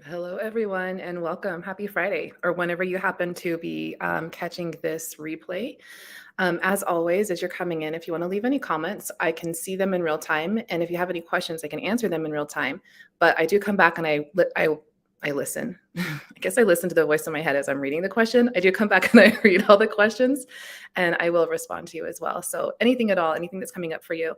Hello, everyone, and welcome. Happy Friday, or whenever you happen to be catching this replay. As always, as you're coming in, if you want to leave any comments, I can see them in real time, and if you have any questions, I can answer them in real time. But I do come back and I listen. I guess I listen to the voice in my head as I'm reading the question. I do come back and I read all the questions, and I will respond to you as well. So anything at all, anything that's coming up for you.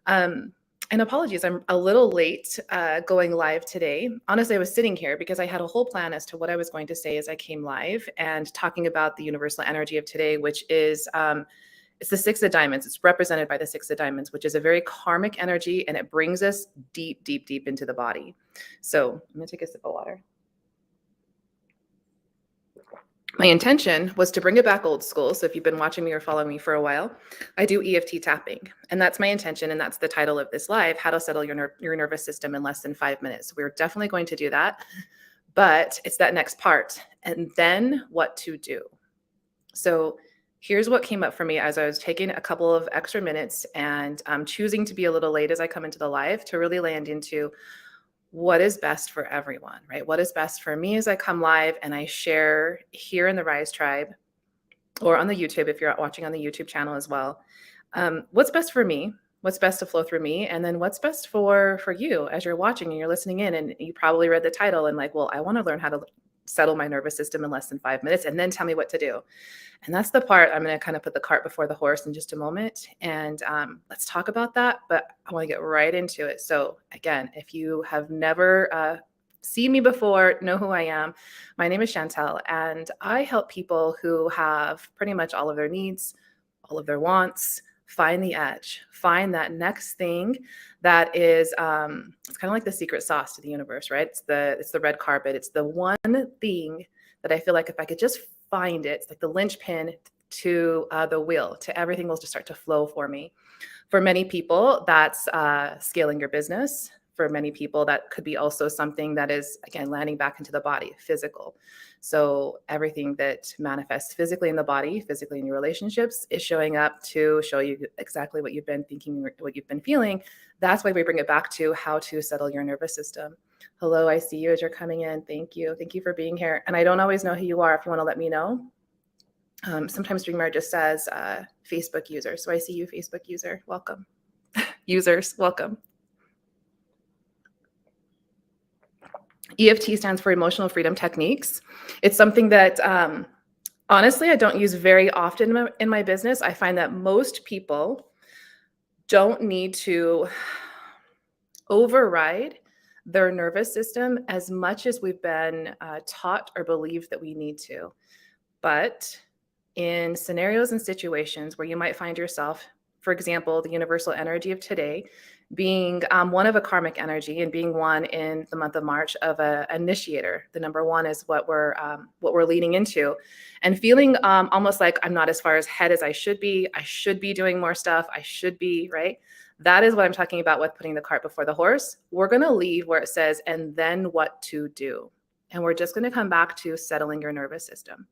Um, and apologies, I'm a little late going live today. Honestly, I was sitting here because I had a whole plan as to what I was going to say as I came live and talking about the universal energy of today, which is it's the Six of Diamonds. It's represented by the Six of Diamonds, which is a very karmic energy, and it brings us deep, deep, deep into the body. So I'm gonna take a sip of water. My intention was to bring it back old school. So if you've been watching me or following me for a while, I do EFT tapping. And that's my intention. And that's the title of this live, How to Settle Your Nervous System in Less than 5 minutes. So we're definitely going to do that. But it's that next part. And then what to do. So here's what came up for me as I was taking a couple of extra minutes and choosing to be a little late as I come into the live to really land into what is best for everyone, right? What is best for me as I come live and I share here in the Rise Tribe or on the YouTube, if you're watching on the YouTube channel as well. What's best for me? What's best to flow through me? And then what's best for you as you're watching and you're listening in, and you probably read the title and like, well, I want to learn how to settle my nervous system in less than 5 minutes, and then tell me what to do. And that's the part I'm going to kind of put the cart before the horse in just a moment. And let's talk about that. But I want to get right into it. So again, if you have never seen me before, know who I am, my name is Chantel, and I help people who have pretty much all of their needs, all of their wants, find the edge, find that next thing that is it's kind of like the secret sauce to the universe, right? It's the red carpet. It's the one thing that I feel like if I could just find it, it's like the linchpin to the wheel, to everything will just start to flow for me. For many people, that's scaling your business. For many people, that could be also something that is, again, landing back into the body, physical. So everything that manifests physically in the body, physically in your relationships, is showing up to show you exactly what you've been thinking, what you've been feeling. That's why we bring it back to how to settle your nervous system. Hello, I see you as you're coming in. Thank you. Thank you for being here. And I don't always know who you are. If you want to let me know. Sometimes Dreamer just says Facebook user. So I see you, Facebook user. Welcome. Users, welcome. EFT stands for Emotional Freedom Techniques. It's something that honestly I don't use very often in my business. I find that most people don't need to override their nervous system as much as we've been taught or believed that we need to. But in scenarios and situations where you might find yourself, for example, the universal energy of today being one of a karmic energy and being one in the month of March of an initiator. The number one is what we're leaning into, and feeling almost like I'm not as far ahead as I should be. I should be doing more stuff. I should be, right? That is what I'm talking about with putting the cart before the horse. We're going to leave where it says, and then what to do. And we're just going to come back to settling your nervous system.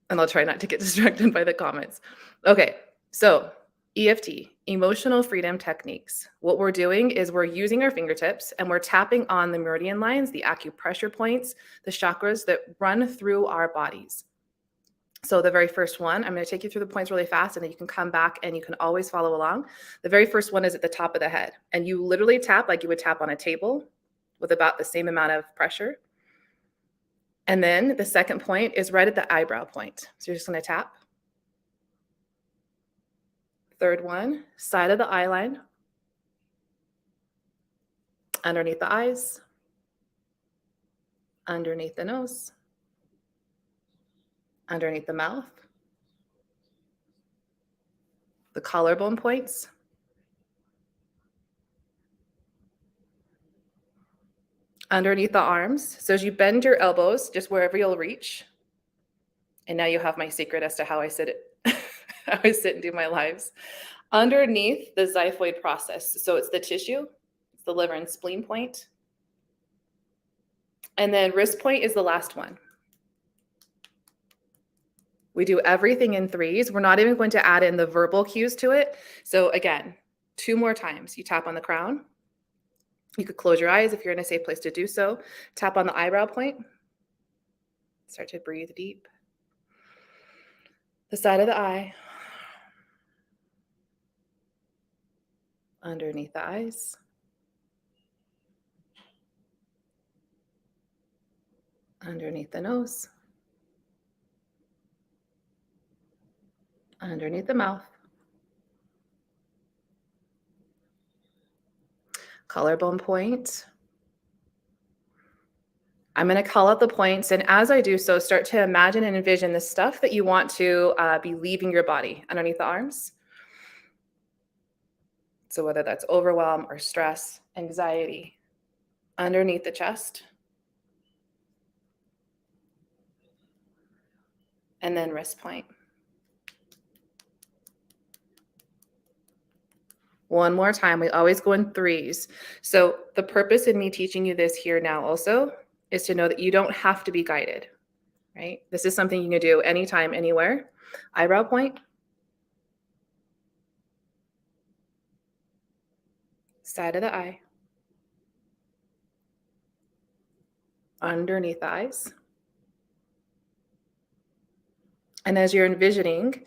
And I'll try not to get distracted by the comments. Okay, so EFT, Emotional Freedom Techniques. What we're doing is we're using our fingertips and we're tapping on the meridian lines, the acupressure points, the chakras that run through our bodies. So the very first one, I'm going to take you through the points really fast, and then you can come back and you can always follow along. The very first one is at the top of the head, and you literally tap like you would tap on a table with about the same amount of pressure. And then the second point is right at the eyebrow point. So you're just going to tap. Third one, side of the eye line, underneath the eyes, underneath the nose, underneath the mouth, the collarbone points, underneath the arms. So as you bend your elbows, just wherever you'll reach. And now you have my secret as to how I sit how I sit and do my lives. Underneath the xiphoid process. So it's the tissue, it's the liver and spleen point. And then wrist point is the last one. We do everything in threes. We're not even going to add in the verbal cues to it. So again, 2 more times. You tap on the crown. You could close your eyes if you're in a safe place to do so. Tap on the eyebrow point. Start to breathe deep. The side of the eye. Underneath the eyes. Underneath the nose. Underneath the mouth. Collarbone point. I'm going to call out the points. And as I do so, start to imagine and envision the stuff that you want to be leaving your body underneath the arms. So whether that's overwhelm or stress, anxiety, underneath the chest. And then wrist point. One more time. We always go in threes. So the purpose in me teaching you this here now also is to know that you don't have to be guided, right? This is something you can do anytime, anywhere. Eyebrow point. Side of the eye. Underneath the eyes. And as you're envisioning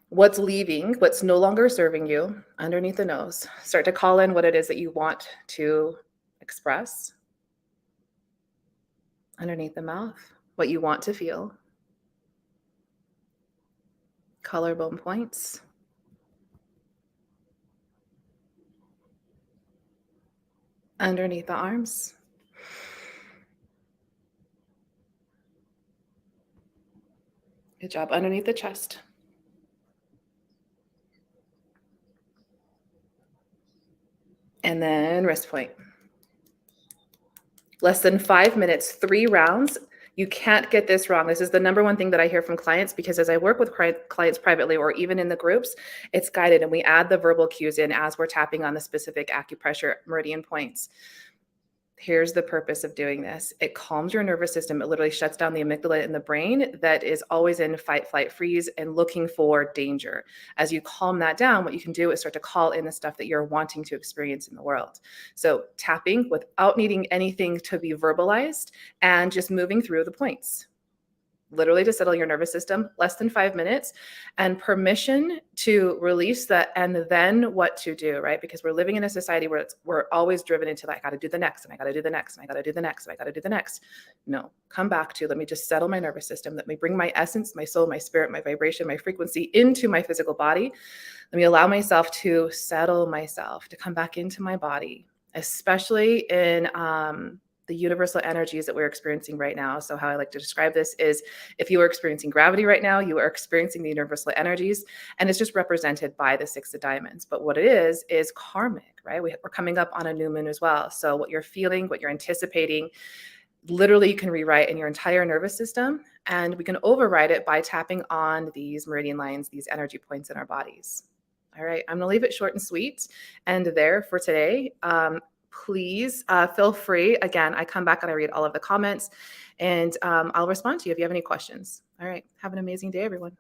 what's leaving, what's no longer serving you, underneath the nose, start to call in what it is that you want to express. Underneath the mouth, what you want to feel. Collarbone points. Underneath the arms. Good job. Underneath the chest. And then wrist point. Less than 5 minutes, 3 rounds. You can't get this wrong. This is the number one thing that I hear from clients, because as I work with clients privately or even in the groups, it's guided and we add the verbal cues in as we're tapping on the specific acupressure meridian points. Here's the purpose of doing this. It calms your nervous system. It literally shuts down the amygdala in the brain that is always in fight, flight, freeze and looking for danger. As you calm that down, what you can do is start to call in the stuff that you're wanting to experience in the world. So tapping without needing anything to be verbalized and just moving through the points. Literally to settle your nervous system, less than 5 minutes, and permission to release that, and then what to do, right? Because we're living in a society where we're always driven into like, I got to do the next, and I got to do the next, and I got to do the next, and I got to do the next. No, come back to, let me just settle my nervous system. Let me bring my essence, my soul, my spirit, my vibration, my frequency into my physical body. Let me allow myself to settle myself, to come back into my body, especially in the universal energies that we're experiencing right now. So how I like to describe this is, if you are experiencing gravity right now, you are experiencing the universal energies, and it's just represented by the 6 of diamonds. But what it is karmic, right? We're coming up on a new moon as well. So what you're feeling, what you're anticipating, literally you can rewrite in your entire nervous system, and we can override it by tapping on these meridian lines, these energy points in our bodies. All right, I'm gonna leave it short and sweet and there for today. Please feel free. Again, I come back and I read all of the comments, and I'll respond to you if you have any questions. All right. Have an amazing day, everyone.